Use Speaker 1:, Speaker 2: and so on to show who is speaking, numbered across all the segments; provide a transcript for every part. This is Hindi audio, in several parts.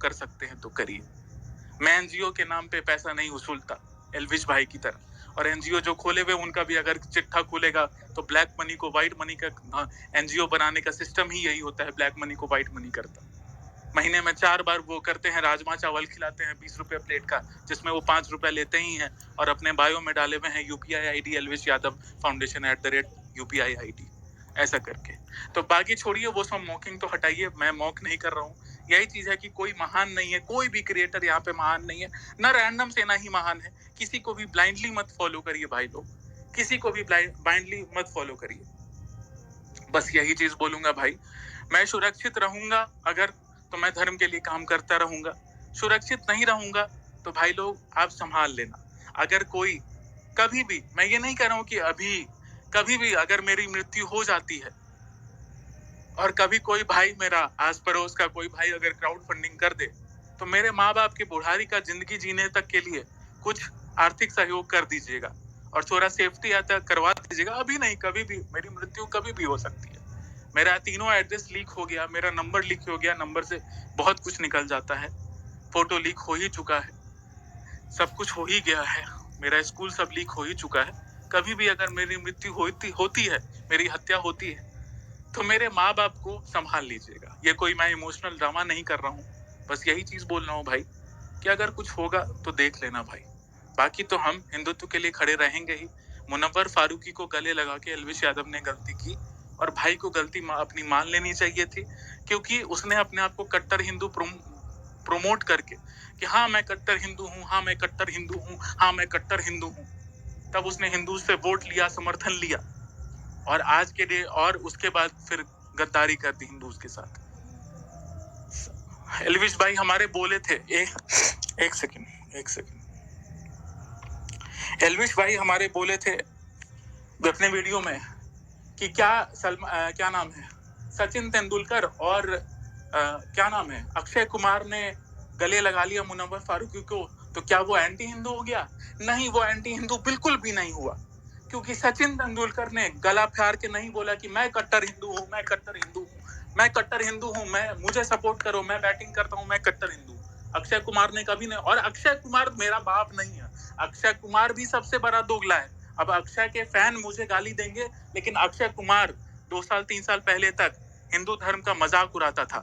Speaker 1: कर सकते हैं तो करिए। मैं एनजीओ के नाम पे पैसा नहीं वसूलता एल्विश भाई की तरह, और एनजीओ जो खोले हुए उनका भी अगर चिट्ठा खुलेगा तो ब्लैक मनी को व्हाइट मनी का एनजीओ बनाने का सिस्टम ही यही होता है, ब्लैक मनी को व्हाइट मनी करता। महीने में 4 बार वो करते हैं, राजमा चावल खिलाते हैं 20 रुपए प्लेट का, जिसमें वो 5 रुपए लेते ही हैं, और अपने बायो में डाले हुए हैं UPI ID Elvish Yadav foundation @UPI ID, ऐसा करके। तो बाकी छोड़िए, वो सब मॉकिंग तो हटाइए, मैं मॉक नहीं कर रहा हूँ। यही चीज है कि कोई महान नहीं है, कोई भी क्रिएटर यहाँ पे महान नहीं है, ना रैंडम सेना ही महान है। किसी को भी ब्लाइंडली मत फॉलो करिए भाई लोग, किसी को भी ब्लाइंडली मत फॉलो करिए। बस यही चीज बोलूंगा भाई। मैं सुरक्षित रहूंगा अगर, तो मैं धर्म के लिए काम करता रहूंगा। सुरक्षित नहीं रहूंगा तो भाई लोग आप संभाल लेना। अगर कोई कभी भी, मैं ये नहीं कह रहा हूँ कि अभी, कभी भी अगर मेरी मृत्यु हो जाती है और कभी कोई भाई मेरा आस पड़ोस का कोई भाई अगर क्राउड फंडिंग कर दे, तो मेरे माँ बाप की बुढ़ारी का जिंदगी जीने तक के लिए कुछ आर्थिक सहयोग कर दीजिएगा और थोड़ा सेफ्टी आता करवा दीजिएगा। अभी नहीं, कभी भी, मेरी मृत्यु कभी भी हो सकती है। मेरा तीनों एड्रेस लीक हो गया, मेरा नंबर लीक हो गया, नंबर से बहुत कुछ निकल जाता है, फोटो लीक हो ही चुका है, सब कुछ हो ही गया है, मेरा स्कूल सब लीक हो ही चुका है। कभी भी अगर मेरी मृत्यु होती है, मेरी हत्या होती है, तो मेरे माँ बाप को संभाल लीजिएगा। ये कोई मैं इमोशनल ड्रामा नहीं कर रहा हूँ, बस यही चीज बोल रहा हूँ भाई कि अगर कुछ होगा तो देख लेना भाई। बाकी तो हम हिंदुत्व के लिए खड़े रहेंगे ही। मुनव्वर फारूकी को गले लगा के एल्विश यादव ने गलती की, और भाई को गलती अपनी मान लेनी चाहिए थी, क्योंकि उसने अपने आप को कट्टर हिंदू प्रोमोट करके कि हाँ मैं कट्टर हिंदू हूँ, हाँ मैं कट्टर हिंदू हूँ, हाँ मैं कट्टर हिंदू हूँ, तब उसने हिंदू से वोट लिया, समर्थन लिया, और आज के डे और उसके बाद फिर गद्दारी कर दी हिंदूज के साथ। एल्विश भाई हमारे बोले थे, एक सेकंड, एल्विश भाई हमारे बोले थे अपने वीडियो में कि क्या नाम है, सचिन तेंदुलकर और क्या नाम है, अक्षय कुमार ने गले लगा लिया मुनव्वर फारूकी को, तो क्या वो एंटी हिंदू हो गया? नहीं, वो एंटी हिंदू बिल्कुल भी नहीं हुआ, क्योंकि सचिन तेंदुलकर ने गला फाड़ के नहीं बोला कि मैं कट्टर हिंदू हूँ, मैं कट्टर हिंदू हूँ, मैं कट्टर हिंदू हूँ, मैं मुझे सपोर्ट करो, मैं बैटिंग करता हूँ, मैं कट्टर हिंदू। अक्षय कुमार ने कभी नहीं, और अक्षय कुमार मेरा बाप नहीं है, अक्षय कुमार भी सबसे बड़ा दोगला है। अब अक्षय के फैन मुझे गाली देंगे, लेकिन अक्षय कुमार 2 साल 3 साल पहले तक हिंदू धर्म का मजाक उड़ाता था,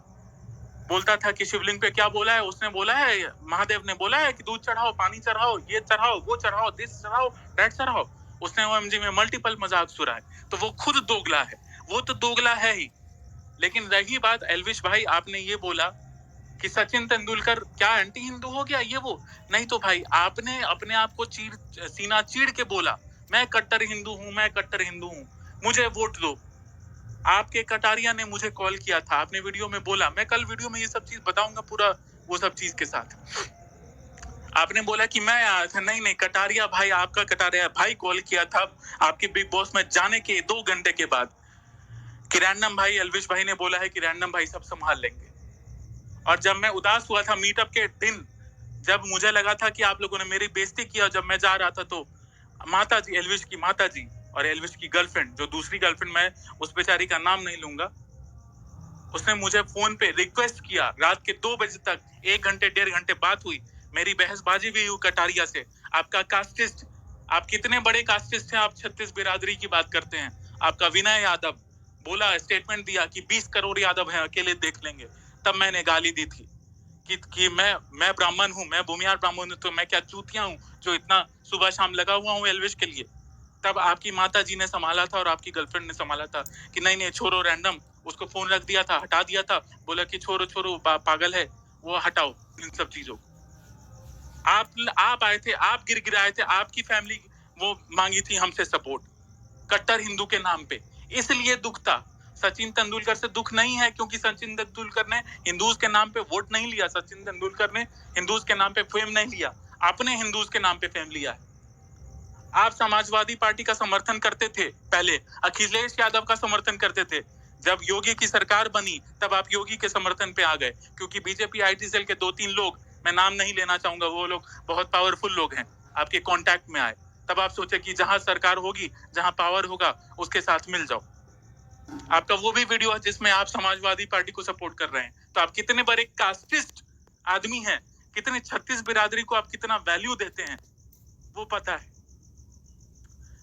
Speaker 1: बोलता था कि शिवलिंग पे क्या बोला है, उसने बोला है, महादेव ने बोला है कि दूध चढ़ाओ, पानी चढ़ाओ, ये चढ़ाओ, वो चढ़ाओ, दिस चढ़ाओ, दैट चढ़ाओ। उसने ओएमजी में मल्टीपल मजाक सुना है, तो वो खुद दोगला है, वो तो दोगला है ही। लेकिन रही बात एल्विश भाई, आपने ये बोला कि सचिन तेंदुलकर क्या एंटी हिंदू हो गया, ये वो नहीं, तो भाई आपने अपने आप को सीना चीड़ के बोला मैं कट्टर हिंदू हूँ, मैं कट्टर हिंदू हूँ, मुझे वोट दो। आपके कटारिया ने मुझे कॉल किया था, आपने वीडियो में बोला, मैं कल वीडियो में ये सब चीज बताऊंगा पूरा, वो सब चीज के साथ। आपने बोला कि मैं आया था, नहीं, कटारिया भाई, आपका कटारिया भाई कॉल किया था आपके बिग बॉस में जाने के 2 घंटे के बाद कि रैंडम भाई, एल्विश भाई ने बोला है कि रैंडम भाई सब संभाल लेंगे। और जब मैं उदास हुआ था मीटअप के दिन, जब मुझे लगा था कि आप लोगों ने मेरी बेइज्जती किया, जब मैं जा रहा था, तो माता जी, एल्विश की माता जी और एल्विश की गर्लफ्रेंड, जो दूसरी गर्लफ्रेंड, मैं उस बेचारी का नाम नहीं लूंगा, उसने मुझे फोन पे रिक्वेस्ट किया, रात के 2 बजे तक 1 घंटे 1.5 घंटे बात हुई, मेरी बहसबाजी भी हुई कटारिया से। आपका कास्टिस्ट, आप कितने बड़े कास्टिस्ट हैं, आप 36 बिरादरी की बात करते हैं। आपका विनय यादव बोला, स्टेटमेंट दिया कि 20 करोड़ यादव हैं, अकेले देख लेंगे। तब मैंने गाली दी थी कि मैं ब्राह्मण हूँ, मैं भूमियार ब्राह्मण हूँ, तो मैं क्या चूतिया हूँ जो इतना सुबह शाम लगा हुआ हूँ एल्विश के लिए। तब आपकी माता जी ने संभाला था और आपकी गर्लफ्रेंड ने संभाला था कि नहीं छोड़ो, रैंडम, उसको फोन रख दिया था, हटा दिया था, बोला कि छोड़ो पागल है वो, हटाओ इन सब चीजों को। आप आए थे, आप गिराए थे, आपकी फैमिली वो मांगी थी हमसे सपोर्ट कट्टर हिंदू के नाम पे, इसलिए दुख था। सचिन तेंदुलकर से दुख नहीं है, क्योंकि सचिन तेंदुलकर ने हिंदूज के नाम पे वोट नहीं लिया, सचिन तेंदुलकर ने हिंदूज के नाम पे फेम नहीं लिया, आपने हिंदूज के नाम पे फेम लिया है। आप समाजवादी पार्टी का समर्थन करते थे, पहले अखिलेश यादव का समर्थन करते थे, जब योगी की सरकार बनी तब आप योगी के समर्थन पे आ गए, क्योंकि बीजेपी आईटी सेल के 2-3 लोग, मैं नाम नहीं लेना चाहूंगा, वो लोग बहुत पावरफुल लोग हैं, आपके कांटेक्ट में आए, तब आप सोचे कि जहां सरकार होगी, जहां पावर होगा, उसके साथ मिल जाओ। आपका वो भी वीडियो है जिसमें आप समाजवादी पार्टी को सपोर्ट कर रहे हैं, तो आप कितने बड़े कास्टिस्ट आदमी हैं, कितने 36 बिरादरी को आप कितना वैल्यू देते हैं, वो पता है,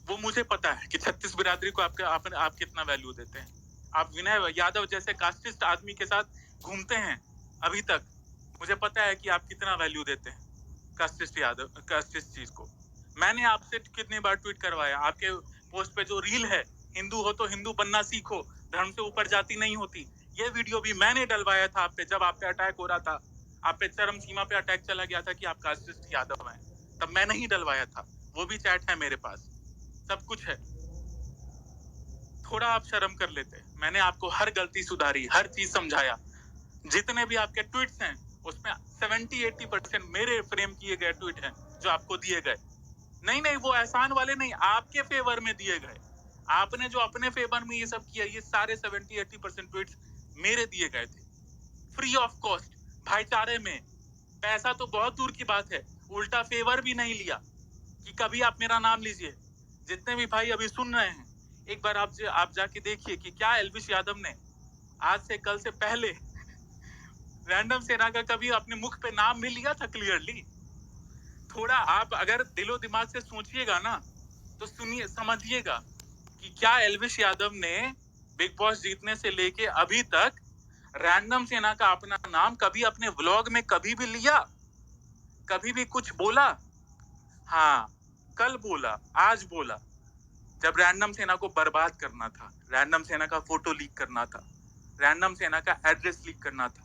Speaker 1: वो मुझे पता है कि 36 बिरादरी को आप कितना वैल्यू देते हैं। आप विनय यादव जैसे कास्टिस्ट आदमी के साथ घूमते हैं अभी तक, मुझे पता है कि आप कितना वैल्यू देते हैं कास्टिस्ट चीज को। मैंने आपसे कितनी बार ट्वीट करवाया, आपके पोस्ट पे जो रील है, हिंदू हो तो हिंदू बनना सीखो, धर्म से ऊपर जाति नहीं होती, ये वीडियो भी मैंने डलवाया था आप पे, जब आप पे अटैक हो रहा था, आप पे चरम सीमा पे अटैक चला गया था कि आप कास्टिस्ट यादव हैं, तब मैंने ही डलवाया था, वो भी चैट है मेरे पास, सब कुछ है। थोड़ा आप शर्म कर लेते, मैंने आपको हर गलती सुधारी, हर चीज समझाया। जितने भी आपके ट्वीट्स हैं उसमें 70-80% मेरे फ्रेम किए गए ट्वीट हैं जो आपको दिए गए। नहीं, वो एहसान वाले नहीं, आपके फेवर में दिए गए। आपने जो अपने फेवर में ये सब किया, ये सारे 70-80% ट्वीट्स मेरे दिए गए थे, फ्री ऑफ कॉस्ट, भाईचारे में। पैसा तो बहुत दूर की बात है, उल्टा फेवर भी नहीं लिया कि कभी आप मेरा नाम लीजिए। जितने भी भाई अभी सुन रहे हैं, एक बार आप जाके देखिए कि क्या एल्विश यादव ने आज से कल से पहले रैंडम सेना का कभी अपने मुख पे नाम भी लिया था क्लियरली। थोड़ा आप अगर दिलो दिमाग से सोचिएगा ना, तो सुनिए, समझिएगा कि क्या एल्विश यादव ने बिग बॉस जीतने से लेके अभी तक रैंडम सेना का अपना नाम कभी अपने व्लॉग में कभी भी लिया, कभी भी कुछ बोला? हाँ, कल बोला, आज बोला, जब रैंडम सेना को बर्बाद करना था, रैंडम सेना का फोटो लीक करना था, रैंडम सेना का एड्रेस लीक करना था,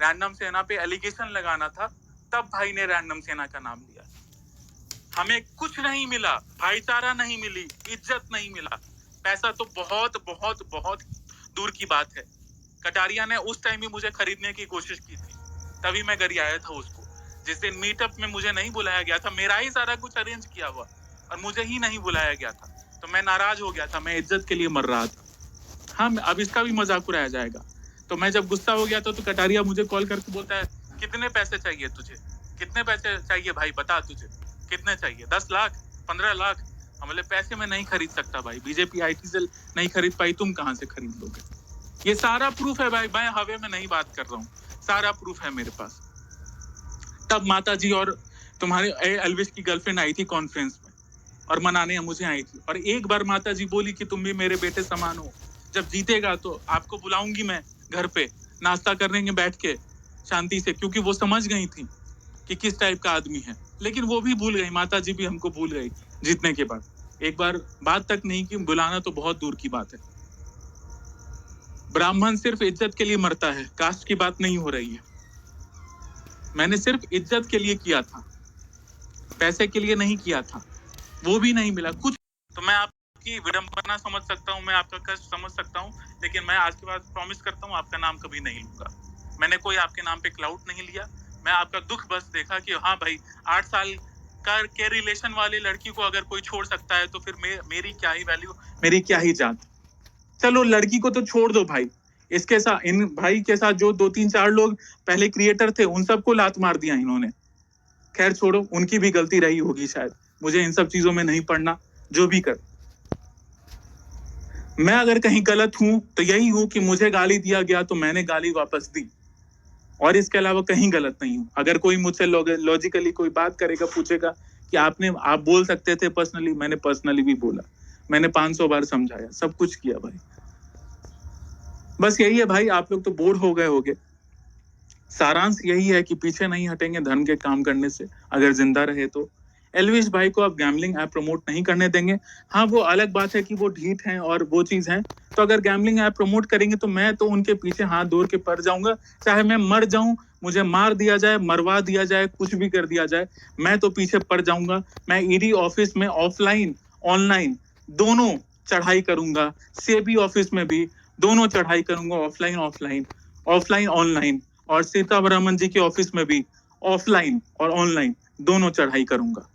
Speaker 1: रैंडम सेना पे एलिगेशन लगाना था, तब भाई ने रैंडम सेना का नाम लिया। हमें कुछ नहीं मिला, भाईचारा नहीं मिली, इज्जत नहीं मिला, पैसा तो बहुत बहुत बहुत दूर की बात है। कटारिया ने उस टाइम भी मुझे खरीदने की कोशिश की थी, तभी मैं गरियाया था उसको। जिस दिन मीटअप में मुझे नहीं बुलाया गया था, मेरा ही सारा कुछ अरेंज किया हुआ, और मुझे ही नहीं बुलाया गया था, तो मैं नाराज हो गया था, मैं इज्जत के लिए मर रहा था। हाँ, अब इसका भी मजाक उड़ाया जाएगा। तो मैं जब गुस्सा हो गया तो कटारिया मुझे कॉल करके बोलता है, कितने पैसे चाहिए तुझे, कितने पैसे चाहिए भाई, बता तुझे कितने चाहिए, 10 लाख 15 लाख? हम बोले पैसे में नहीं खरीद सकता भाई, बीजेपी आईटी सेल नहीं खरीद पाई, तुम कहां से खरीद लोगे? ये सारा प्रूफ है भाई, मैं हवे में नहीं बात कर रहा हूँ, सारा प्रूफ है मेरे पास। तब माता जी और तुम्हारे एल्विश की गर्लफ्रेंड आई थी कॉन्फ्रेंस में और मनाने मुझे आई थी, और एक बार माता जी बोली कि तुम भी मेरे बेटे समान हो, जब जीतेगा तो आपको बुलाऊंगी मैं घर पे, नाश्ता करेंगे बैठ के शांति से, क्योंकि वो समझ गई थी कि किस टाइप का आदमी है। लेकिन वो भी भूल गई, माता जी भी हमको भूल गई जीतने के बाद, एक बार बात तक नहीं की, बुलाना तो बहुत दूर की बात है। ब्राह्मण सिर्फ इज्जत के लिए मरता है, कास्ट की बात नहीं हो रही है। मैंने सिर्फ इज्जत के लिए किया था, पैसे के लिए नहीं किया था, वो भी नहीं मिला कुछ। तो मैं आपकी विडंबना समझ सकता हूँ, मैं आपका कष्ट समझ सकता हूँ, लेकिन मैं आज के बाद प्रॉमिस करता हूँ आपका नाम कभी नहीं लूंगा। मैंने कोई आपके नाम पे क्लाउड नहीं लिया, मैं आपका दुख बस देखा कि हाँ भाई, 8 साल का के रिलेशन वाली लड़की को अगर कोई छोड़ सकता है तो फिर मेरी क्या ही वैल्यू, मेरी क्या ही जात। चलो लड़की को तो छोड़ दो भाई, इसके साथ, इन भाई के साथ जो 2-3-4 लोग पहले क्रिएटर थे, उन सबको लात मार दिया इन्होंने। खैर छोड़ो, उनकी भी गलती रही होगी शायद, मुझे इन सब चीजों में नहीं पड़ना, जो भी कर। मैं अगर कहीं गलत हूं तो यही हूं कि मुझे गाली दिया गया तो मैंने गाली वापस दी, और इसके अलावा कहीं गलत नहीं हूं। अगर कोई मुझसे लॉजिकली कोई बात करेगा, पूछेगा कि आप बोल सकते थे पर्सनली, मैंने पर्सनली भी बोला, मैंने 500 बार समझाया, सब कुछ किया भाई। बस यही है भाई, आप लोग तो बोर हो गए होगे। सारांश यही है कि पीछे नहीं हटेंगे धर्म के काम करने से, अगर जिंदा रहे तो। एल्विश भाई को आप गैम्बलिंग ऐप प्रमोट नहीं करने देंगे। हाँ, वो अलग बात है कि वो ढीठ हैं और वो चीज है, तो अगर गैम्बलिंग ऐप प्रमोट करेंगे तो मैं तो उनके पीछे हाथ जोड़ के पड़ जाऊंगा, चाहे मैं मर जाऊं, मुझे मार दिया जाए, मरवा दिया जाए, कुछ भी कर दिया जाए, मैं तो पीछे पड़ जाऊंगा। मैं ईडी ऑफिस में ऑफलाइन ऑनलाइन दोनों चढ़ाई करूंगा, सेबी ऑफिस में भी दोनों चढ़ाई करूंगा, ऑफलाइन ऑफलाइन ऑफलाइन ऑनलाइन, और सीतारामन जी के ऑफिस में भी ऑफलाइन और ऑनलाइन दोनों चढ़ाई करूंगा।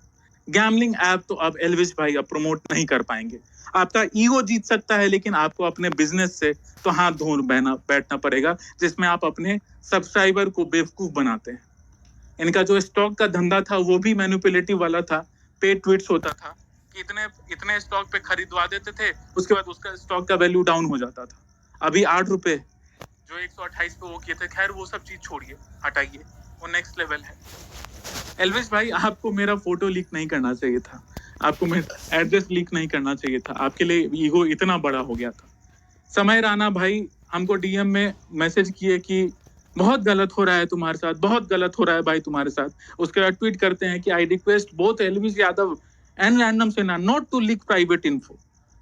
Speaker 1: गैम्बलिंग ऐप तो अब एल्विश भाई अब प्रमोट नहीं कर पाएंगे। आपका ईगो जीत सकता है, लेकिन आपको अपने बिजनेस से तो हाथ धो बैठना पड़ेगा, जिसमें आप अपने सब्सक्राइबर को बेवकूफ बनाते हैं। इनका जो स्टॉक का धंधा था वो भी मैनिपुलेटिव वाला था, पेड ट्वीट्स होता था कि इतने स्टॉक पे खरीदवा देते थे, उसके बाद उसका स्टॉक का वैल्यू डाउन हो जाता था। अभी 8 रुपए जो 128 पे वो किए थे, खैर वो सब चीज छोड़िए, हटाइए, वो नेक्स्ट लेवल है। एल्विश भाई, आपको मेरा फोटो लीक नहीं करना चाहिए था, आपको मेरा एड्रेस लीक नहीं करना चाहिए था, आपके लिए ईगो इतना बड़ा हो गया था। समय राणा भाई हमको डीएम में मैसेज किए कि बहुत गलत हो रहा है तुम्हारे साथ, बहुत गलत हो रहा है भाई तुम्हारे साथ। उसके बाद ट्वीट करते हैं कि I request both Elvish Yadav and random Sena not to leak private info,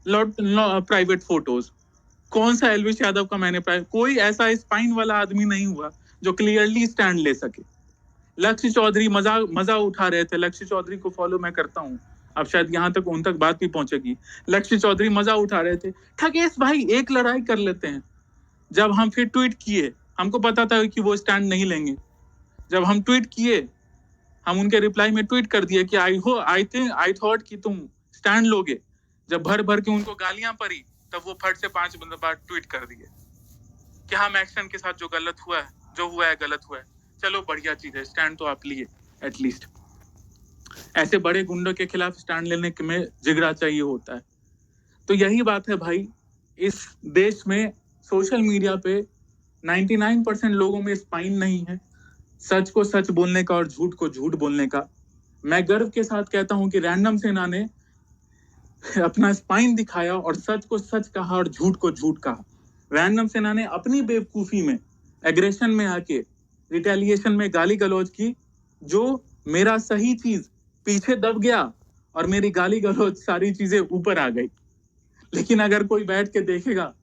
Speaker 1: private photos. कौन सा एल्विश यादव का मैंने कोई ऐसा स्पाइन वाला आदमी नहीं हुआ जो क्लियरली स्टैंड ले सके। लक्ष्य चौधरी मजा उठा रहे थे। लक्ष्य चौधरी को फॉलो मैं करता हूँ, अब शायद यहाँ तक उन तक बात भी पहुंचेगी। लक्ष्य चौधरी मजा उठा रहे थे। ठगेश भाई एक लड़ाई कर लेते हैं। जब हम फिर ट्वीट किए, हमको पता था कि वो स्टैंड नहीं लेंगे। जब हम ट्वीट किए, हम उनके रिप्लाई में ट्वीट कर दिए कि आई थॉट कि तुम स्टैंड लोगे। जब भर भर के उनको गालियां पड़ी, तब वो फट से 5 मिनट बाद ट्वीट कर दिए कि हम एक्शन के साथ जो गलत हुआ है, जो हुआ है गलत हुआ है। चलो बढ़िया चीज है, स्टैंड तो आप लिए एटलीस्ट। ऐसे बड़े गुंडों के खिलाफ स्टैंड लेने में जिगरा चाहिए होता है। तो यही बात है भाई, इस देश में सोशल मीडिया पे 99% लोगों में स्पाइन नहीं है, सच को सच बोलने का और झूठ को झूठ बोलने का। मैं गर्व के साथ कहता हूं कि रैंडम सेना ने अपना स्पाइन दिखाया और सच को सच कहा और झूठ को झूठ कहा। रैंडम सेना ने अपनी बेवकूफी में, एग्रेशन में आके, रिटेलिएशन में गाली गलौज की, जो मेरा सही चीज पीछे दब गया और मेरी गाली गलौज सारी चीजें ऊपर आ गई। लेकिन अगर कोई बैठ के देखेगा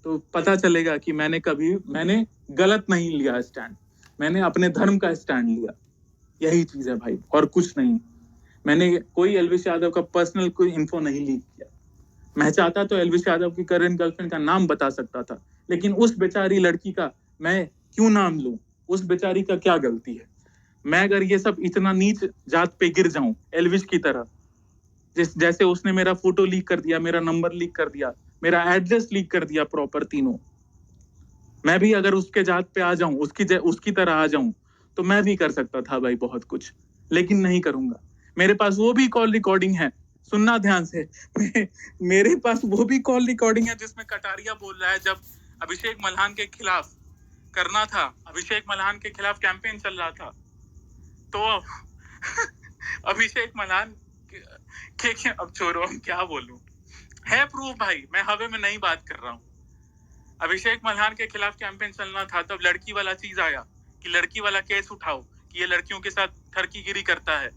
Speaker 1: तो पता चलेगा कि मैंने गलत नहीं लिया स्टैंड, मैंने अपने धर्म का स्टैंड लिया। यही चीज है भाई, और कुछ नहीं। मैंने कोई एल्विश यादव का पर्सनल कोई इन्फो नहीं लीक किया। मैं चाहता तो एल्विश यादव की करंट गर्लफ्रेंड का नाम बता सकता था, लेकिन उस बेचारी लड़की का मैं क्यों नाम लूं? उस बेचारी का क्या गलती है? मैं अगर ये सब इतना नीच जात पे गिर जाऊं एल्विश की तरह, जैसे उसने मेरा फोटो लीक कर दिया, मेरा नंबर लीक कर दिया, मेरा एड्रेस लीक कर दिया प्रॉपर तीनों, मैं भी अगर उसके जात पे आ जाऊं, उसकी तरह आ जाऊं, तो मैं भी कर सकता था भाई बहुत कुछ, लेकिन नहीं करूंगा। मेरे पास वो भी कॉल रिकॉर्डिंग है, सुनना ध्यान से। मेरे पास वो भी कॉल रिकॉर्डिंग है जिसमें कटारिया बोल रहा है, जब अभिषेक मल्हान के खिलाफ करना था, अभिषेक मल्हान के खिलाफ कैंपेन चल रहा था, तो अभिषेक मल्हान के अब छोड़ो, हम क्या बोलूं, है प्रूफ भाई, मैं हवे में नहीं बात कर रहा हूं। अभिषेक मल्हान के खिलाफ कैंपेन चलना था, तब लड़की वाला चीज आया कि लड़की वाला केस उठाओ कि ये लड़कियों के साथ ठरकीगिरी करता है।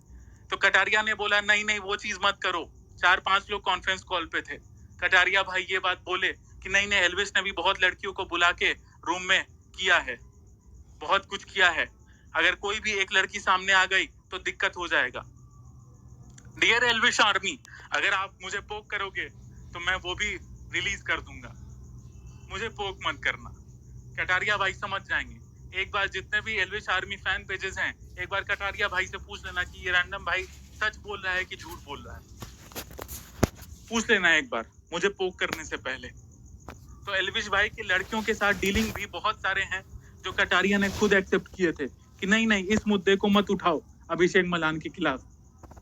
Speaker 1: तो कटारिया ने बोला नहीं नहीं वो चीज मत करो। 4-5 लोग कॉन्फ्रेंस कॉल पे थे। कटारिया भाई ये बात बोले कि नहीं नहीं, एल्विश ने भी बहुत लड़कियों को बुला के रूम में किया है, बहुत कुछ किया है, अगर कोई भी एक लड़की सामने आ गई तो दिक्कत हो जाएगा। डियर एल्विश आर्मी, अगर आप मुझे पोक करोगे तो मैं वो भी रिलीज कर दूंगा, मुझे पोक मत करना। कटारिया भाई समझ जाएंगे। एक बार जितने भी एल्विश आर्मी फैन पेजेस हैं, एक बार कटारिया भाई से पूछ लेना कि ये रैंडम भाई सच बोल रहा है कि झूठ बोल रहा है, पूछ लेना एक बार मुझे पोक करने से पहले। तो एल्विश भाई की लड़कियों के साथ डीलिंग भी बहुत सारे हैं जो कटारिया ने खुद एक्सेप्ट किए थे कि नहीं नहीं इस मुद्दे को मत उठाओ अभिषेक मल्हान के खिलाफ,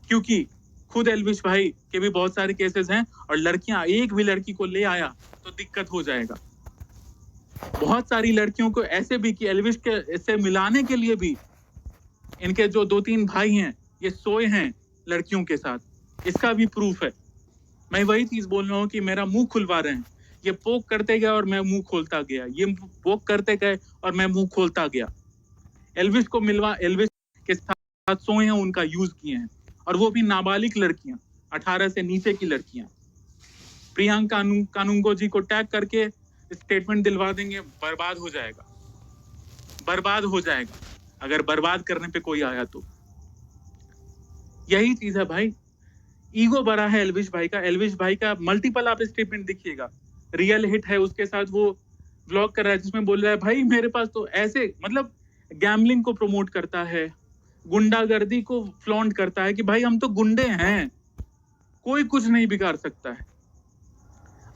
Speaker 1: क्योंकि खुद एल्विश भाई के भी बहुत सारे केसेस हैं और लड़कियां, एक भी लड़की को ले आया तो दिक्कत हो जाएगा। बहुत सारी लड़कियों को ऐसे भी कि एल्विश के से मिलाने के लिए भी इनके जो 2-3 भाई हैं ये सोए हैं लड़कियों के साथ, इसका भी प्रूफ है। मैं वही चीज बोल रहा हूँ कि मेरा मुंह खुलवा रहे हैं, ये पोक करते गए और मैं मुंह खोलता गया, ये पोक करते गए और मैं मुंह खोलता गया। एल्विश को मिलवा, एल्विश के साथ सोए हैं, उनका यूज किए हैं, और वो भी नाबालिग लड़कियां, 18 से नीचे की लड़कियां। प्रियंका कानूंगो जी को टैग करके स्टेटमेंट दिलवा देंगे, बर्बाद हो जाएगा, बर्बाद हो जाएगा अगर बर्बाद करने पे कोई आया तो। यही चीज है भाई, ईगो बड़ा है एल्विश भाई का। एल्विश भाई का मल्टीपल आप स्टेटमेंट देखिएगा, रियल हिट है उसके साथ वो व्लॉग कर रहा है जिसमें बोल रहा है भाई मेरे पास तो ऐसे, मतलब गैम्बलिंग को प्रमोट करता है, गुंडागर्दी को फ्लॉन्ट करता है कि भाई हम तो गुंडे हैं, कोई कुछ नहीं बिगाड़ सकता है।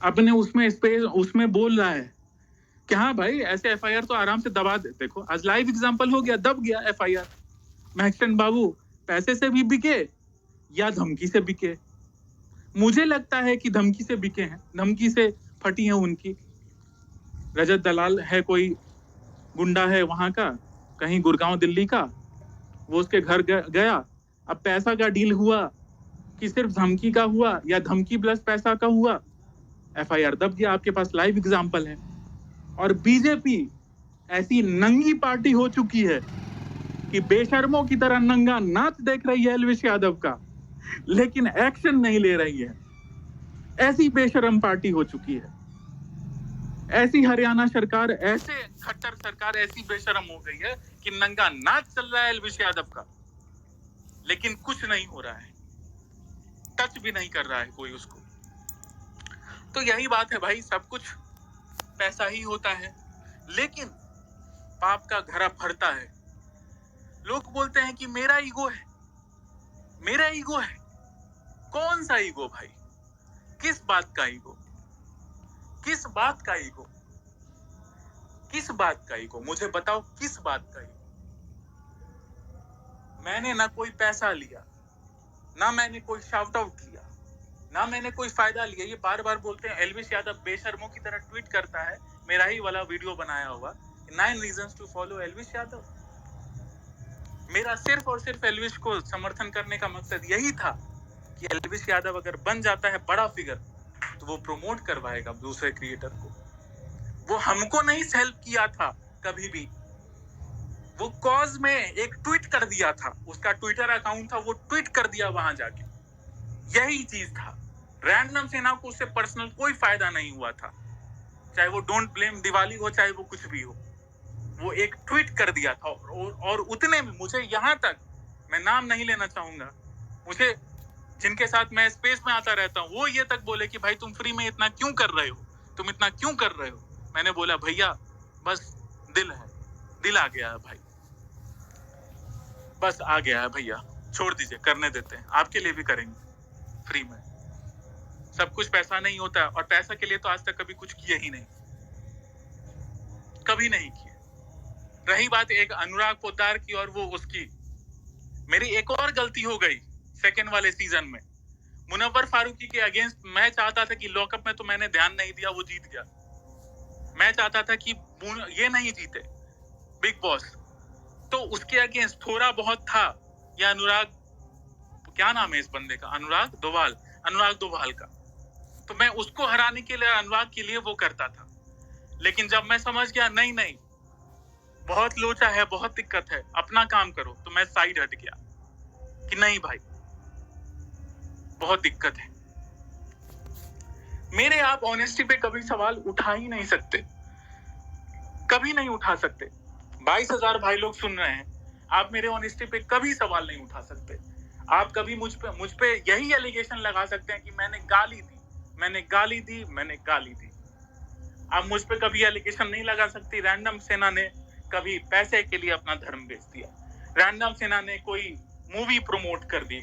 Speaker 1: अपने उसमें बोल रहा है कि हाँ भाई ऐसे एफआईआर तो आराम से दबा दे। देखो आज लाइव एग्जांपल हो गया, दब गया एफआईआर। महकचंद बाबू पैसे से भी बिके या धमकी से बिके? मुझे लगता है कि धमकी से बिके हैं, धमकी से फटी है उनकी। रजत दलाल है, कोई गुंडा है वहां का, कहीं गुड़गांव दिल्ली का, वो उसके घर गया। अब पैसा का डील हुआ कि सिर्फ धमकी का हुआ या धमकी प्लस पैसा का हुआ, एफआईआर दब गया। आपके पास लाइव एग्जांपल है। और बीजेपी ऐसी नंगी पार्टी हो चुकी है कि बेशर्मों की तरह नंगा नाच देख रही है एलविश यादव का, लेकिन एक्शन नहीं ले रही है। ऐसी बेशर्म पार्टी हो चुकी है। ऐसी हरियाणा सरकार, ऐसे खट्टर सरकार ऐसी बेशर्म हो गई है कि नंगा नाच चल रहा है एलविश यादव का, लेकिन कुछ नहीं हो रहा है, टच भी नहीं कर रहा है कोई उसको। तो यही बात है भाई, सब कुछ पैसा ही होता है, लेकिन पाप का घड़ा भरता है। लोग बोलते हैं कि मेरा ईगो है, मेरा ईगो है। कौन सा ईगो भाई? किस बात का ईगो? किस बात का ईगो? किस बात का ईगो? मुझे बताओ, किस बात का ईगो? मैंने ना कोई पैसा लिया, ना मैंने कोई शाउट आउट लिया, ना मैंने कोई फायदा लिया। ये बार बार बोलते हैं एलविश यादव बेशर्मों की तरह ट्वीट करता है, मेरा ही वाला वीडियो बनाया हुआ 9 reasons to follow Elvish Yadav. मेरा सिर्फ और सिर्फ एलविश को समर्थन करने का मकसद यही था कि एलविश यादव अगर बन जाता है बड़ा फिगर तो वो प्रमोट करवाएगा दूसरे क्रिएटर को। वो हमको नहीं हेल्प किया था कभी भी। वो कॉज में एक ट्वीट कर दिया था, उसका ट्विटर अकाउंट था, वो ट्वीट कर दिया वहां जाके, यही चीज था। रैंडम सेना को उससे पर्सनल कोई फायदा नहीं हुआ था, चाहे वो डोंट ब्लेम दिवाली हो, चाहे वो कुछ भी हो। वो एक ट्वीट कर दिया था और उतने में मुझे यहाँ तक, मैं नाम नहीं लेना चाहूंगा, मुझे जिनके साथ मैं स्पेस में आता रहता हूँ वो ये तक बोले कि भाई तुम फ्री में इतना क्यों कर रहे हो, तुम इतना क्यों कर रहे हो। मैंने बोला भैया बस दिल है, दिल आ गया है भाई, बस आ गया है भैया, छोड़ दीजिए, करने देते हैं, आपके लिए भी करेंगे फ्री में। सब कुछ पैसा नहीं होता, और पैसा के लिए तो आज तक कभी कुछ किए ही नहीं, कभी नहीं किए। रही बात एक अनुराग पोद्दार की और वो उसकी, मेरी एक और गलती हो गई सेकंड वाले सीजन में। मुनव्वर फारूकी के अगेंस्ट मैं चाहता था कि लॉकअप में तो मैंने ध्यान नहीं दिया, वो जीत गया। मैं चाहता था कि ये नहीं जीते बिग बॉस, तो उसके अगेंस्ट थोड़ा बहुत था। या अनुराग, क्या नाम है इस बंदे का, अनुराग दोभाल का, तो मैं उसको हराने के लिए, अनुराग के लिए वो करता था। लेकिन जब मैं समझ गया नहीं बहुत लोचा है, बहुत दिक्कत है, अपना काम करो, तो मैं साइड हट गया कि नहीं भाई बहुत दिक्कत है। मेरे आप ऑनेस्टी पे कभी सवाल उठा ही नहीं सकते, कभी नहीं उठा सकते। 22,000 भाई लोग सुन रहे हैं, आप मेरे ऑनेस्टी पे कभी सवाल नहीं उठा सकते। आप कभी मुझ पे यही एलिगेशन लगा सकते हैं कि मैंने गाली दी। आप मुझ पे कभी एलिगेशन नहीं लगा सकती रैंडम सेना ने कभी पैसे के लिए अपना धर्म बेच दिया, रैंडम सेना ने कोई मूवी प्रमोट कर दी